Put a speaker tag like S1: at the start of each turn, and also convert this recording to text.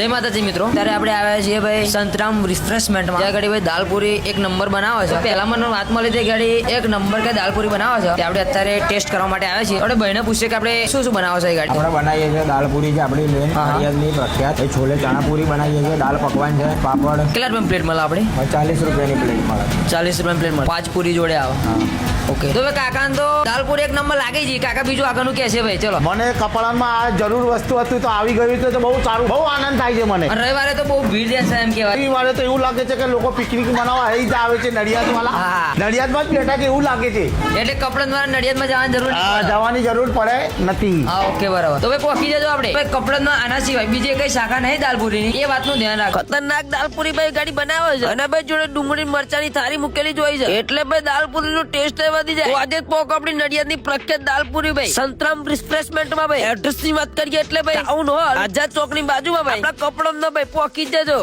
S1: જય માતાજી મિત્રો, ત્યારે આપણે આવ્યા છીએ ભાઈ સંતરામ રિફ્રેશમેન્ટમાં. ત્યાં ગાડી ભાઈ દાલપુરી એક નંબર બનાવે છે. પહેલા મને વાત મળી હતી ગાડી એક નંબર કે દાલપુરી બનાવે છે. તે આપણે અત્યારે ટેસ્ટ કરવા માટે આવ્યા છીએ. આપણે ભાઈને પૂછીએ કે આપણે શું શું બનાવે છે. ગાડી
S2: આપણે બનાવીએ છીએ દાલપુરી છે આપણી મેન નડિયાદની પ્રખ્યાત. છોલે ચણા પૂરી બનાવીએ છીએ, દાલ પકવાન છે, પાપડ.
S1: કેટલા રૂપિયા પ્લેટ મળે? આપણે
S2: 40 રૂપિયાની પ્લેટ મળે.
S1: 40 રૂપિયા પ્લેટ મળે. 5 પૂરી જોડે આવે. ઓકે, તો હવે કાકાને તો દાલપુરી એક નંબર લાગી છે. કાકા બીજું આગળનું કે છે ભાઈ? ચલો.
S3: મને કપડામાં આ જરૂર વસ્તુ હતું તો આવી ગયું તો બહુ સારું, બહુ આનંદ થાય છે મને.
S1: અને રવિવારે તો બહુ ભીડ રહેશે એમ કહેવાય.
S3: રવિવારે તો એવું લાગે છે કે લોકો પિકનિક મનાવવા અહીં જ આવે છે નડિયાદ વાળા.
S1: હા.
S3: નડિયાદમાં જ બેઠા છે એવું લાગે છે.
S1: એટલે કપડા દ્વારા નડિયાદમાં જવાની જરૂર
S3: આ
S1: નથી.
S3: જવાની જરૂર પડે નથી.
S1: હા, ઓકે, બરાબર. તો ભાઈ પહોંચી જજો આપણે. ભાઈ કપડામાં આના સિવાય બીજી કઈ શાખા નહીં દાલપુરીની, એ વાતનું ધ્યાન રાખો. ખતરનાક દાલપુરી ભાઈ ગાડી બનાવે છે અને ભાઈ જોડે ડુંગળી મરચાની થાળી મૂકેલી જ હોય છે. એટલે ભાઈ દાલપુરીનો ટેસ્ટ વધી જાય. તો આજે જ પોક આપણી નડિયાદની પ્રખ્યાત દાલપુરી ભાઈ સંતરામ રિફ્રેશમેન્ટમાં ભાઈ. એડ્રેસ ની વાત કરીએ એટલે ભાઈ ટાઉન હોલ આઝાદ ચોક ની બાજુમાં ભાઈ આપણા કપડામાં ભાઈ પહોંચી જજો.